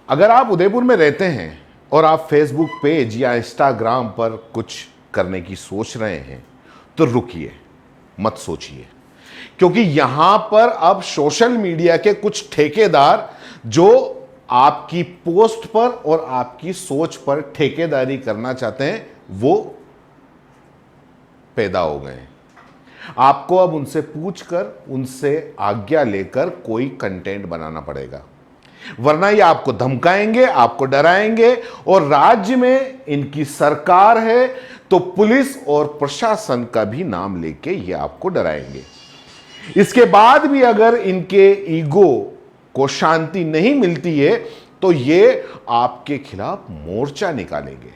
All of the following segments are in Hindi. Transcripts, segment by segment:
अगर आप उदयपुर में रहते हैं और आप फेसबुक पेज या इंस्टाग्राम पर कुछ करने की सोच रहे हैं तो रुकिए, मत सोचिए, क्योंकि यहां पर अब सोशल मीडिया के कुछ ठेकेदार जो आपकी पोस्ट पर और आपकी सोच पर ठेकेदारी करना चाहते हैं वो पैदा हो गए हैं। आपको अब उनसे पूछकर, उनसे आज्ञा लेकर कोई कंटेंट बनाना पड़ेगा, वरना ये आपको धमकाएंगे, आपको डराएंगे। और राज्य में इनकी सरकार है तो पुलिस और प्रशासन का भी नाम लेके ये आपको डराएंगे। इसके बाद भी अगर इनके ईगो को शांति नहीं मिलती है तो ये आपके खिलाफ मोर्चा निकालेंगे।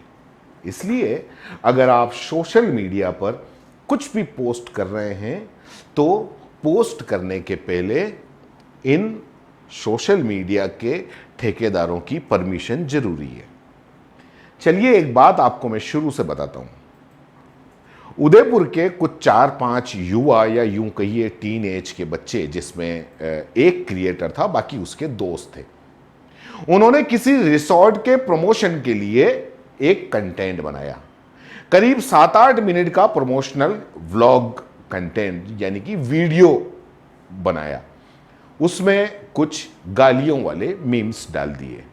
इसलिए अगर आप सोशल मीडिया पर कुछ भी पोस्ट कर रहे हैं तो पोस्ट करने के पहले इन सोशल मीडिया के ठेकेदारों की परमिशन जरूरी है। चलिए एक बात आपको मैं शुरू से बताता हूं। उदयपुर के कुछ 4-5 युवा या यूं कहिए टीन एज के बच्चे, जिसमें एक क्रिएटर था, बाकी उसके दोस्त थे, उन्होंने किसी रिसोर्ट के प्रमोशन के लिए एक कंटेंट बनाया। करीब 7-8 मिनट का प्रमोशनल व्लॉग कंटेंट यानी कि वीडियो बनाया। उसमें कुछ गालियों वाले मीम्स डाल दिए।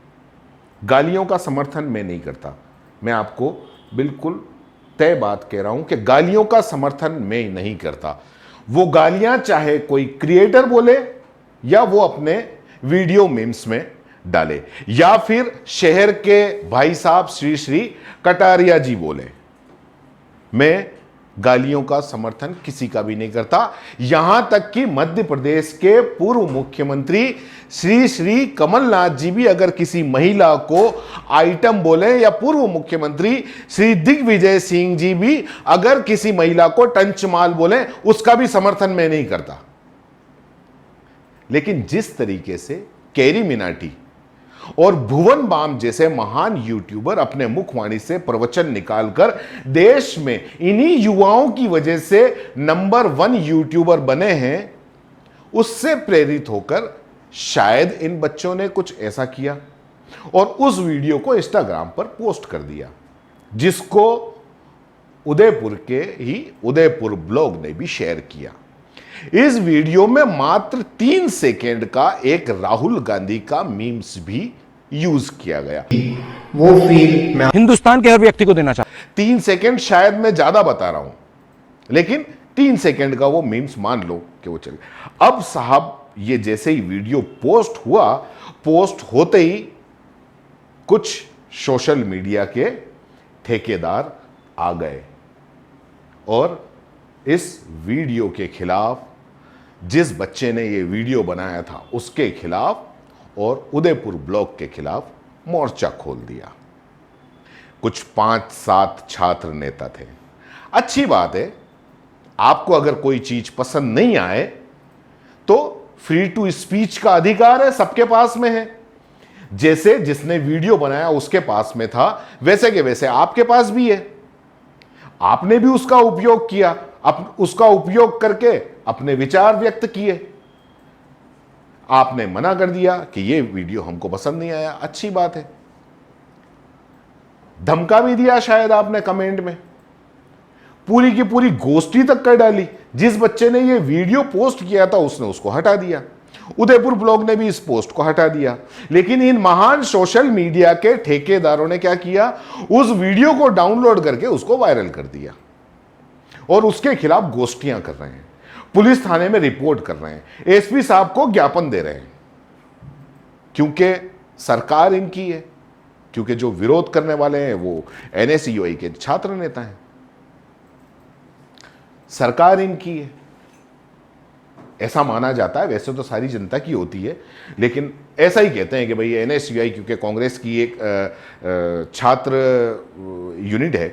गालियों का समर्थन मैं नहीं करता, मैं आपको बिल्कुल तय बात कह रहा हूं कि गालियों का समर्थन मैं नहीं करता। वो गालियां चाहे कोई क्रिएटर बोले या वो अपने वीडियो मीम्स में डाले या फिर शहर के भाई साहब श्री श्री कटारिया जी बोले, मैं गालियों का समर्थन किसी का भी नहीं करता। यहां तक कि मध्य प्रदेश के पूर्व मुख्यमंत्री श्री श्री कमलनाथ जी भी अगर किसी महिला को आइटम बोले या पूर्व मुख्यमंत्री श्री दिग्विजय सिंह जी भी अगर किसी महिला को टंचमाल बोले, उसका भी समर्थन मैं नहीं करता। लेकिन जिस तरीके से कैरी मिनाटी और भुवन बाम जैसे महान यूट्यूबर अपने मुखवाणी से प्रवचन निकालकर देश में इन्हीं युवाओं की वजह से नंबर 1 यूट्यूबर बने हैं, उससे प्रेरित होकर शायद इन बच्चों ने कुछ ऐसा किया और उस वीडियो को इंस्टाग्राम पर पोस्ट कर दिया, जिसको उदयपुर के ही उदयपुर ब्लॉग ने भी शेयर किया। इस वीडियो में मात्र 3 सेकेंड का एक राहुल गांधी का मीम्स भी यूज किया गया। वो फील मैं हिंदुस्तान के हर व्यक्ति को देना चाहता 3 सेकेंड शायद मैं ज्यादा बता रहा हूं, लेकिन 3 सेकेंड का वो मीम्स मान लो कि वो चले। अब साहब ये जैसे ही वीडियो पोस्ट हुआ, पोस्ट होते ही कुछ सोशल मीडिया के ठेकेदार आ गए और इस वीडियो के खिलाफ, जिस बच्चे ने ये वीडियो बनाया था उसके खिलाफ और उदयपुर ब्लॉक के खिलाफ मोर्चा खोल दिया। कुछ 5-7 छात्र नेता थे। अच्छी बात है, आपको अगर कोई चीज पसंद नहीं आए तो फ्री टू स्पीच का अधिकार है, सबके पास में है। जैसे जिसने वीडियो बनाया उसके पास में था, वैसे के वैसे आपके पास भी है। आपने भी उसका उपयोग किया, उसका उपयोग करके अपने विचार व्यक्त किए। आपने मना कर दिया कि ये वीडियो हमको पसंद नहीं आया, अच्छी बात है। धमका भी दिया शायद आपने कमेंट में, पूरी की पूरी गोष्ठी तक कर डाली। जिस बच्चे ने ये वीडियो पोस्ट किया था उसने उसको हटा दिया, उदयपुर ब्लॉग ने भी इस पोस्ट को हटा दिया। लेकिन इन महान सोशल मीडिया के ठेकेदारों ने क्या किया, उस वीडियो को डाउनलोड करके उसको वायरल कर दिया और उसके खिलाफ गोष्ठियां कर रहे हैं, पुलिस थाने में रिपोर्ट कर रहे हैं, एसपी साहब को ज्ञापन दे रहे हैं, क्योंकि सरकार इनकी है, क्योंकि जो विरोध करने वाले हैं वो एनएसयूआई के छात्र नेता हैं। सरकार इनकी है, ऐसा माना जाता है। वैसे तो सारी जनता की होती है, लेकिन ऐसा ही कहते हैं कि भाई एनएसयूआई क्योंकि कांग्रेस की एक छात्र यूनिट है,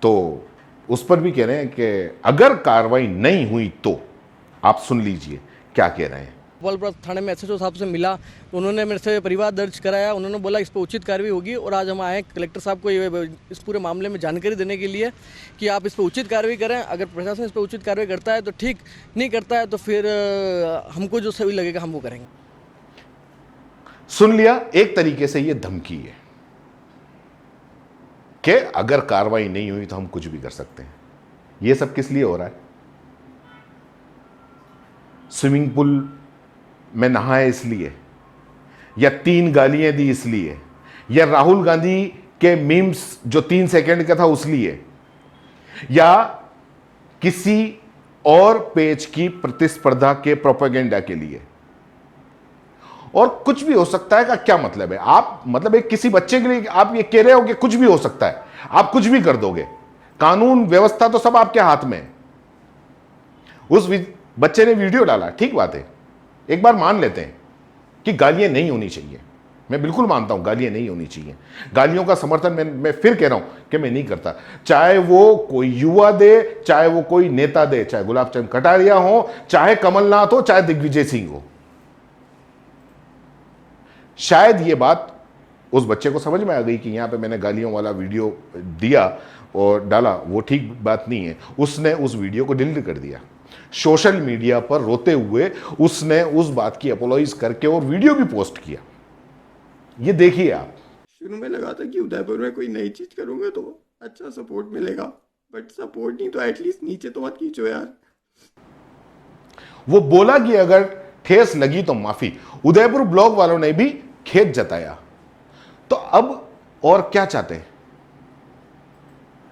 तो उस पर भी कह रहे हैं कि अगर कार्रवाई नहीं हुई तो आप सुन लीजिए क्या कह रहे हैं। गोपालपुरा थाने में एसएचओ साहब से मिला तो उन्होंने मेरे से परिवार दर्ज कराया। उन्होंने बोला इस पर उचित कार्रवाई होगी और आज हम आए कलेक्टर साहब को ये इस पूरे मामले में जानकारी देने के लिए कि आप इस पर उचित कार्रवाई करें। अगर प्रशासन इस पर उचित कार्रवाई करता है तो ठीक, नहीं करता है तो फिर हमको जो सही लगेगा हम वो करेंगे। सुन लिया, एक तरीके से यह धमकी है कि अगर कार्रवाई नहीं हुई तो हम कुछ भी कर सकते हैं। यह सब किस लिए हो रहा है? स्विमिंग पूल में नहाए इसलिए, या 3 गालियां दी इसलिए, या राहुल गांधी के मीम्स जो 3 सेकंड का था उसलिए, या किसी और पेज की प्रतिस्पर्धा के प्रोपेगेंडा के लिए, और कुछ भी हो सकता है का क्या मतलब है? आप मतलब एक किसी बच्चे के लिए आप ये कह रहे हो कि कुछ भी हो सकता है, आप कुछ भी कर दोगे, कानून व्यवस्था तो सब आपके हाथ में है। उस बच्चे ने वीडियो डाला, ठीक बात है, एक बार मान लेते हैं कि गालियां नहीं होनी चाहिए, मैं बिल्कुल मानता हूं गालियां नहीं होनी चाहिए। गालियों का समर्थन मैं फिर कह रहा हूं कि मैं नहीं करता, चाहे वो कोई युवा दे, चाहे वो कोई नेता दे, चाहे गुलाब चंद कटारिया हो, चाहे कमलनाथ हो, चाहे दिग्विजय सिंह हो। शायद ये बात उस बच्चे को समझ में आ गई कि यहां पे मैंने गालियों वाला वीडियो दिया और डाला, वो ठीक बात नहीं है। उसने उस वीडियो को डिलीट कर दिया, सोशल मीडिया पर रोते हुए उसने उस बात की अपोलॉइज करके और वीडियो भी पोस्ट किया। ये देखिए आप। शुरू में लगा था कि उदयपुर में कोई नई चीज करूंगा तो अच्छा सपोर्ट मिलेगा, बट सपोर्ट नहीं तो एटलीस्ट नीचे तो मत खींचो यार। वो बोला कि अगर ठेस लगी तो माफी। उदयपुर ब्लॉक वालों ने भी खेद जताया। तो अब और क्या चाहते हैं?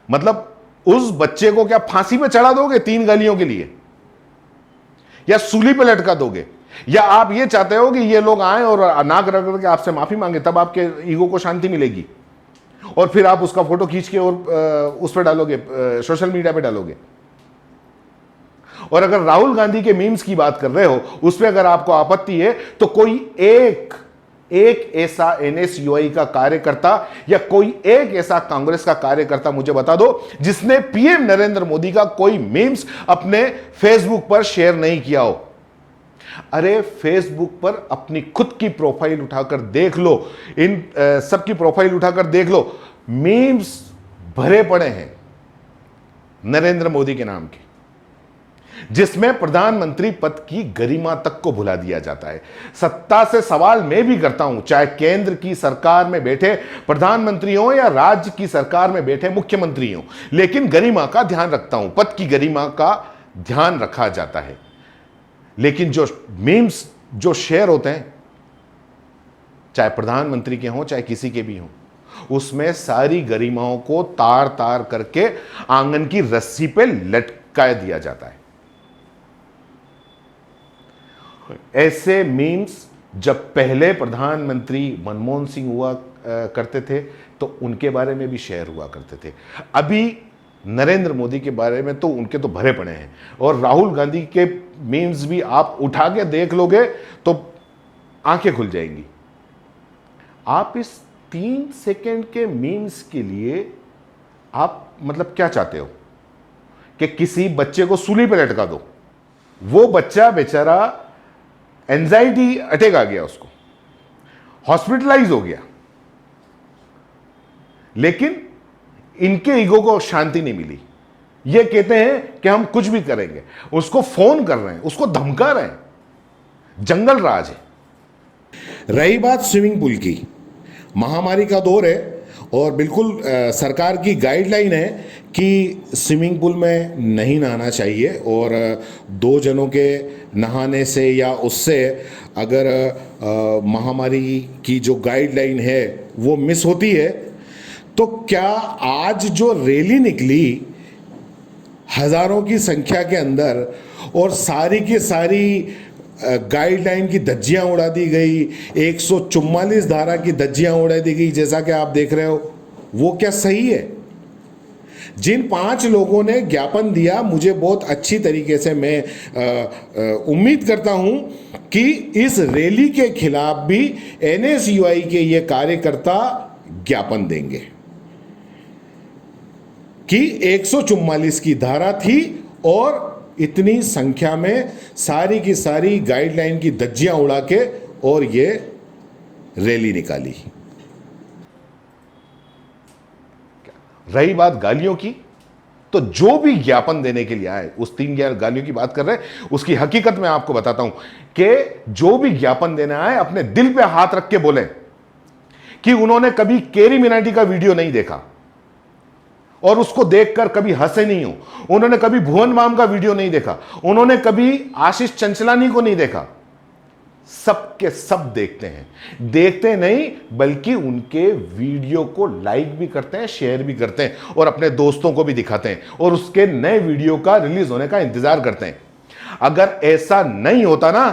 मतलब उस बच्चे को क्या फांसी पे चढ़ा दोगे 3 गालियों के लिए, या सूली पे लटका दोगे, या आप ये चाहते हो कि ये लोग आए और नाक रगड़ के आपसे माफी मांगे, तब आपके ईगो को शांति मिलेगी और फिर आप उसका फोटो खींच के और उस पर डालोगे, सोशल मीडिया पे डालोगे? और अगर राहुल गांधी के मीम्स की बात कर रहे हो, उस पर अगर आपको आपत्ति है तो कोई एक ऐसा एनएसयूआई का कार्यकर्ता या कोई एक ऐसा कांग्रेस का कार्यकर्ता मुझे बता दो जिसने पीएम नरेंद्र मोदी का कोई मीम्स अपने फेसबुक पर शेयर नहीं किया हो। अरे फेसबुक पर अपनी खुद की प्रोफाइल उठाकर देख लो, इन सबकी प्रोफाइल उठाकर देख लो, मीम्स भरे पड़े हैं नरेंद्र मोदी के नाम के, जिसमें प्रधानमंत्री पद की गरिमा तक को भुला दिया जाता है। सत्ता से सवाल मैं भी करता हूं, चाहे केंद्र की सरकार में बैठे प्रधानमंत्री हो या राज्य की सरकार में बैठे मुख्यमंत्री हो, लेकिन गरिमा का ध्यान रखता हूं, पद की गरिमा का ध्यान रखा जाता है। लेकिन जो मीम्स जो शेयर होते हैं, चाहे प्रधानमंत्री के हों चाहे किसी के भी हों, उसमें सारी गरिमाओं को तार तार करके आंगन की रस्सी पे लटका दिया जाता है। ऐसे मीम्स जब पहले प्रधानमंत्री मनमोहन सिंह हुआ करते थे तो उनके बारे में भी शेयर हुआ करते थे। अभी नरेंद्र मोदी के बारे में तो उनके तो भरे पड़े हैं, और राहुल गांधी के मीम्स भी आप उठा के देख लोगे तो आंखें खुल जाएंगी। आप इस 3 सेकंड के मीम्स के लिए आप मतलब क्या चाहते हो कि किसी बच्चे को सूली पे लटका दो? वो बच्चा बेचारा एंजाइटी अटैक आ गया, उसको हॉस्पिटलाइज हो गया, लेकिन इनके ईगो को शांति नहीं मिली। ये कहते हैं कि हम कुछ भी करेंगे, उसको फोन कर रहे हैं, उसको धमका रहे हैं, जंगल राज है। रही बात स्विमिंग पूल की, महामारी का दौर है और बिल्कुल सरकार की गाइडलाइन है कि स्विमिंग पूल में नहीं नहाना चाहिए, और 2 जनों के नहाने से या उससे अगर महामारी की जो गाइडलाइन है वो मिस होती है, तो क्या आज जो रैली निकली हजारों की संख्या के अंदर और सारी की सारी गाइडलाइन की धज्जियां उड़ा दी गई, 144 धारा की धज्जियां उड़ा दी गई, जैसा कि आप देख रहे हो, वो क्या सही है? जिन 5 लोगों ने ज्ञापन दिया, मुझे बहुत अच्छी तरीके से मैं उम्मीद करता हूं कि इस रैली के खिलाफ भी एनएसयूआई के ये कार्यकर्ता ज्ञापन देंगे कि 144 की धारा थी और इतनी संख्या में सारी की सारी गाइडलाइन की धज्जियां उड़ा के और ये रैली निकाली। रही बात गालियों की, तो जो भी ज्ञापन देने के लिए आए, उस 3 गालियों की बात कर रहे हैं, उसकी हकीकत मैं आपको बताता हूं कि जो भी ज्ञापन देने आए अपने दिल पे हाथ रख के बोले कि उन्होंने कभी केरी मिनाटी का वीडियो नहीं देखा और उसको देखकर कभी हंसे नहीं हो, उन्होंने कभी भुवन बाम का वीडियो नहीं देखा, उन्होंने कभी आशीष चंचलानी को नहीं देखा। सबके सब देखते हैं, देखते नहीं बल्कि उनके वीडियो को लाइक भी करते हैं, शेयर भी करते हैं और अपने दोस्तों को भी दिखाते हैं और उसके नए वीडियो का रिलीज होने का इंतजार करते हैं। अगर ऐसा नहीं होता ना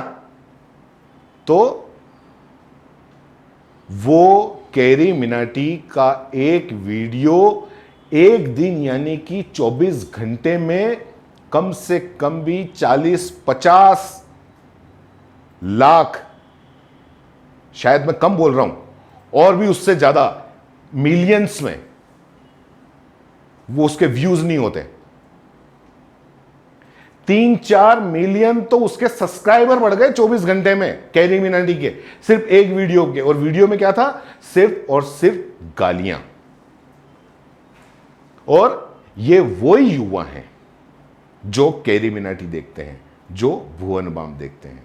तो वो केरी मिनाटी का एक वीडियो एक दिन यानी कि 24 घंटे में कम से कम भी 40-50 लाख, शायद मैं कम बोल रहा हूं, और भी उससे ज्यादा मिलियंस में वो उसके व्यूज नहीं होते। 3-4 मिलियन तो उसके सब्सक्राइबर बढ़ गए 24 घंटे में कैरी मिनाटी के, सिर्फ एक वीडियो के। और वीडियो में क्या था? सिर्फ और सिर्फ गालियां। और ये वही युवा हैं जो कैरी मिनाटी देखते हैं, जो भुवन बाम देखते हैं।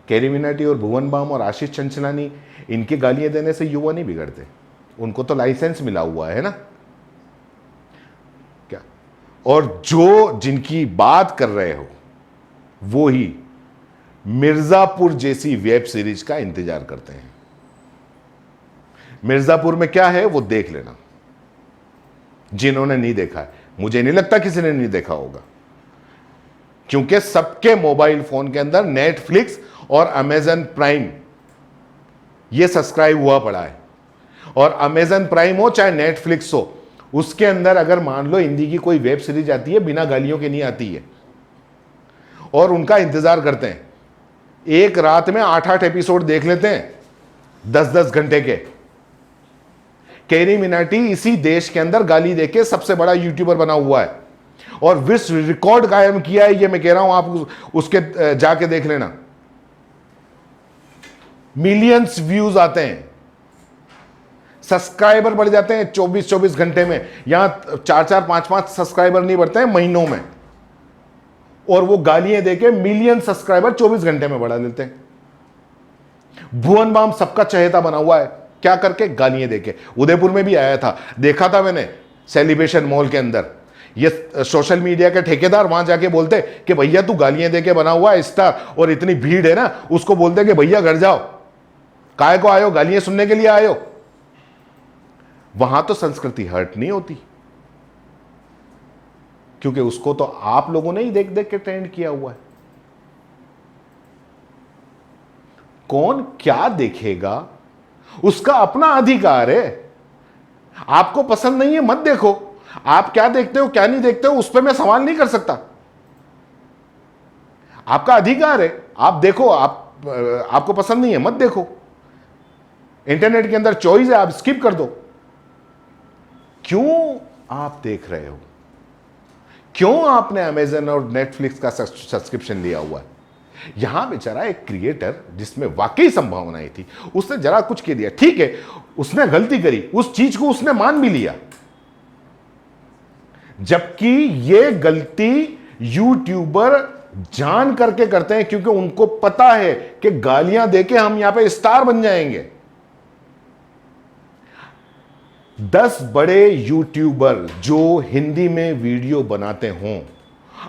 कैरी मिनाटी और भुवन बाम और आशीष चंचलानी, इनके गालियां देने से युवा नहीं बिगड़ते, उनको तो लाइसेंस मिला हुआ है ना क्या। और जो जिनकी बात कर रहे हो वो ही मिर्जापुर जैसी वेब सीरीज का इंतजार करते हैं। मिर्जापुर में क्या है वो देख लेना, जिन्होंने नहीं देखा है। मुझे नहीं लगता किसी ने नहीं देखा होगा, क्योंकि सबके मोबाइल फोन के अंदर नेटफ्लिक्स और अमेजन प्राइम ये सब्सक्राइब हुआ पड़ा है। और अमेजन प्राइम हो चाहे नेटफ्लिक्स हो, उसके अंदर अगर मान लो हिंदी की कोई वेब सीरीज आती है, बिना गालियों के नहीं आती है, और उनका इंतजार करते हैं। एक रात में 8-8 एपिसोड देख लेते हैं 10-10 घंटे के। कैरी मिनाटी इसी देश के अंदर गाली देके सबसे बड़ा यूट्यूबर बना हुआ है और विश्व रिकॉर्ड कायम किया है। ये मैं कह रहा हूं, आप उसके जाके देख लेना। मिलियंस व्यूज आते हैं, सब्सक्राइबर बढ़ जाते हैं 24-24 घंटे में। यहां 4-4, 5-5 सब्सक्राइबर नहीं बढ़ते हैं महीनों में, और वो गालियां देके मिलियन सब्सक्राइबर 24 घंटे में बढ़ा लेते हैं। भुवन बाम सबका चहेता बना हुआ है, क्या करके? गालियां देके। उदयपुर में भी आया था, देखा था मैंने, सेलिब्रेशन मॉल के अंदर। ये सोशल मीडिया के ठेकेदार वहां जाके बोलते कि भैया तू गालियां देके बना हुआ है स्टार, और इतनी भीड़ है ना, उसको बोलते कि भैया घर जाओ, काहे को आयो, गालियां सुनने के लिए आयो। वहां तो संस्कृति हर्ट नहीं होती, क्योंकि उसको तो आप लोगों ने ही देख देख के ट्रेंड किया हुआ है। कौन क्या देखेगा उसका अपना अधिकार है। आपको पसंद नहीं है मत देखो, आप क्या देखते हो क्या नहीं देखते हो उस पर मैं सवाल नहीं कर सकता। आपका अधिकार है, आप देखो, आपको पसंद नहीं है मत देखो। इंटरनेट के अंदर चॉइस है, आप स्किप कर दो। क्यों आप देख रहे हो? क्यों आपने अमेजन और नेटफ्लिक्स का सब्सक्रिप्शन लिया हुआ है? यहां बेचारा एक क्रिएटर जिसमें वाकई संभावनाएं थी, उसने जरा कुछ कह दिया, ठीक है, उसने गलती करी, उस चीज को उसने मान भी लिया, जबकि ये गलती यूट्यूबर जान करके करते हैं, क्योंकि उनको पता है कि गालियां देके हम यहां पे स्टार बन जाएंगे। 10 बड़े यूट्यूबर जो हिंदी में वीडियो बनाते हों,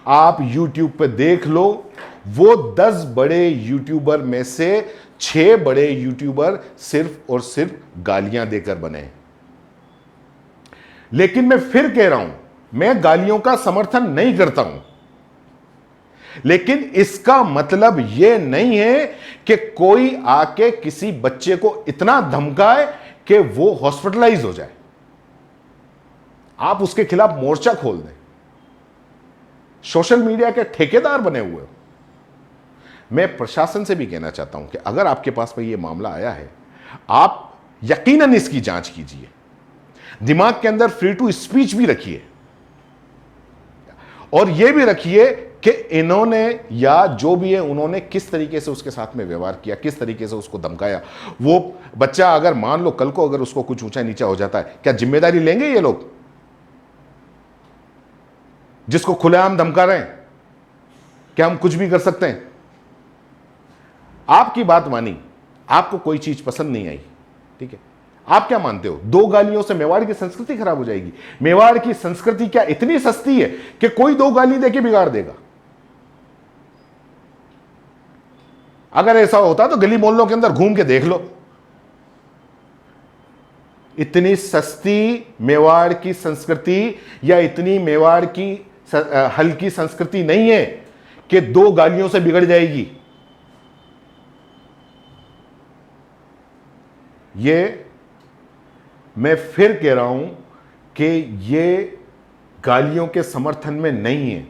आप यूट्यूब पे देख लो, वो 10 बड़े यूट्यूबर में से 6 बड़े यूट्यूबर सिर्फ और सिर्फ गालियां देकर बने। लेकिन मैं फिर कह रहा हूं, मैं गालियों का समर्थन नहीं करता हूं, लेकिन इसका मतलब यह नहीं है कि कोई आके किसी बच्चे को इतना धमकाए कि वो हॉस्पिटलाइज हो जाए। आप उसके खिलाफ मोर्चा खोल दें। सोशल मीडिया के ठेकेदार बने हुए हो। मैं प्रशासन से भी कहना चाहता हूं कि अगर आपके पास में यह मामला आया है, आप यकीनन इसकी जांच कीजिए। दिमाग के अंदर फ्री टू स्पीच भी रखिए, और यह भी रखिए कि इन्होंने या जो भी है उन्होंने किस तरीके से उसके साथ में व्यवहार किया, किस तरीके से उसको धमकाया। वो बच्चा अगर मान लो कल को अगर उसको कुछ ऊंचा नीचा हो जाता है, क्या जिम्मेदारी लेंगे ये लोग? जिसको खुलेआम धमका रहे हैं? क्या हम कुछ भी कर सकते हैं? आपकी बात मानी, आपको कोई चीज पसंद नहीं आई, ठीक है, आप क्या मानते हो 2 गालियों से मेवाड़ की संस्कृति खराब हो जाएगी? मेवाड़ की संस्कृति क्या इतनी सस्ती है कि कोई 2 गाली देके बिगाड़ देगा? अगर ऐसा होता तो गली मोहल्लों के अंदर घूम के देख लो। इतनी सस्ती मेवाड़ की संस्कृति या इतनी मेवाड़ की हल्की संस्कृति नहीं है कि 2 गालियों से बिगड़ जाएगी। ये मैं फिर कह रहा हूं कि ये गालियों के समर्थन में नहीं है।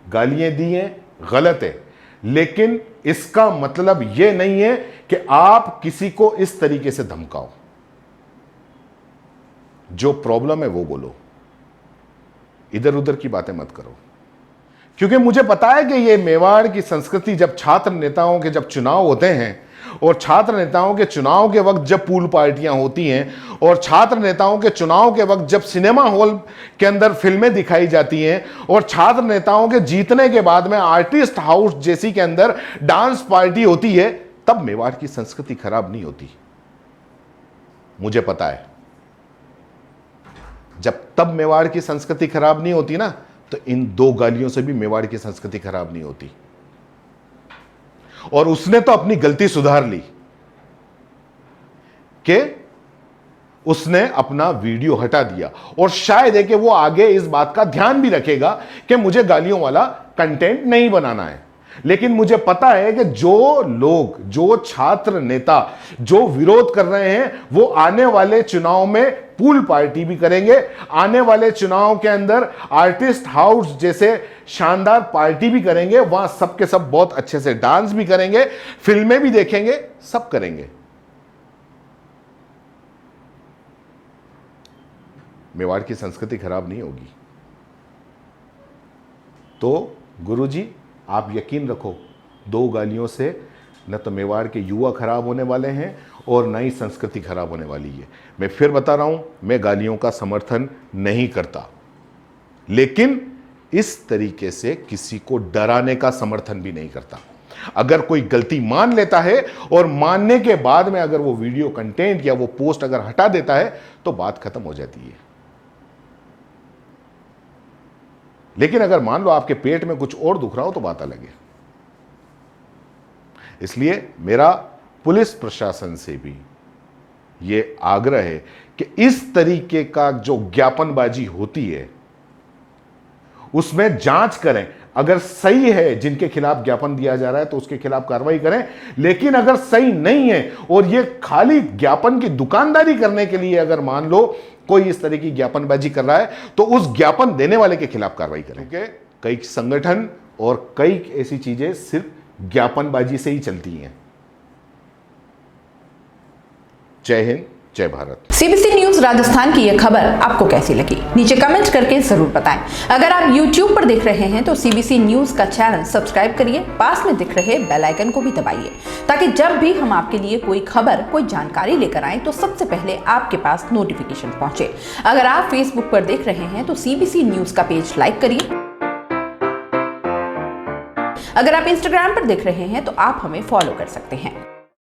गालियां दी हैं, गलत है, लेकिन इसका मतलब यह नहीं है कि आप किसी को इस तरीके से धमकाओ। जो प्रॉब्लम है वो बोलो, इधर उधर की बातें मत करो। क्योंकि मुझे पता है कि ये मेवाड़ की संस्कृति, जब छात्र नेताओं के जब चुनाव होते हैं और छात्र नेताओं के चुनाव के वक्त जब पूल पार्टियां होती हैं और छात्र नेताओं के चुनाव के वक्त जब सिनेमा हॉल के अंदर फिल्में दिखाई जाती हैं और छात्र नेताओं के जीतने के बाद में आर्टिस्ट हाउस जैसी के अंदर डांस पार्टी होती है, तब मेवाड़ की संस्कृति खराब नहीं होती। मुझे पता है, जब तब मेवाड़ की संस्कृति खराब नहीं होती ना, तो इन 2 गालियों से भी मेवाड़ की संस्कृति खराब नहीं होती। और उसने तो अपनी गलती सुधार ली कि उसने अपना वीडियो हटा दिया, और शायद है कि वो आगे इस बात का ध्यान भी रखेगा कि मुझे गालियों वाला कंटेंट नहीं बनाना है। लेकिन मुझे पता है कि जो लोग, जो छात्र नेता जो विरोध कर रहे हैं, वो आने वाले चुनाव में पूल पार्टी भी करेंगे, आने वाले चुनाव के अंदर आर्टिस्ट हाउस जैसे शानदार पार्टी भी करेंगे, वहां सब के सब बहुत अच्छे से डांस भी करेंगे, फिल्में भी देखेंगे, सब करेंगे। मेवाड़ की संस्कृति खराब नहीं होगी। तो गुरुजी, आप यकीन रखो, 2 गालियों से न तो मेवाड़ के युवा खराब होने वाले हैं और न ही संस्कृति खराब होने वाली है। मैं फिर बता रहा हूं, मैं गालियों का समर्थन नहीं करता, लेकिन इस तरीके से किसी को डराने का समर्थन भी नहीं करता। अगर कोई गलती मान लेता है और मानने के बाद में अगर वो वीडियो कंटेंट या वो पोस्ट अगर हटा देता है तो बात खत्म हो जाती है। लेकिन अगर मान लो आपके पेट में कुछ और दुख रहा हो तो बात अलग है। इसलिए मेरा पुलिस प्रशासन से भी यह आग्रह है कि इस तरीके का जो ज्ञापनबाजी होती है उसमें जांच करें। अगर सही है जिनके खिलाफ ज्ञापन दिया जा रहा है तो उसके खिलाफ कार्रवाई करें, लेकिन अगर सही नहीं है और यह खाली ज्ञापन की दुकानदारी करने के लिए अगर मान लो कोई इस तरह की ज्ञापनबाजी कर रहा है तो उस ज्ञापन देने वाले के खिलाफ कार्रवाई करें। क्योंकि कई संगठन और कई ऐसी चीजें सिर्फ ज्ञापनबाजी से ही चलती हैं। जय हिंद, जय भारत। सीबीसी न्यूज राजस्थान की यह खबर आपको कैसी लगी, नीचे कमेंट करके जरूर बताएं। अगर आप YouTube पर देख रहे हैं तो सीबीसी न्यूज का चैनल सब्सक्राइब करिए, पास में दिख रहे बेल आइकन को भी दबाइए, ताकि जब भी हम आपके लिए कोई खबर, कोई जानकारी लेकर आए तो सबसे पहले आपके पास नोटिफिकेशन पहुंचे। अगर आप Facebook पर देख रहे हैं तो सीबीसी न्यूज का पेज लाइक करिए। अगर आप Instagram पर देख रहे हैं तो आप हमें फॉलो कर सकते हैं।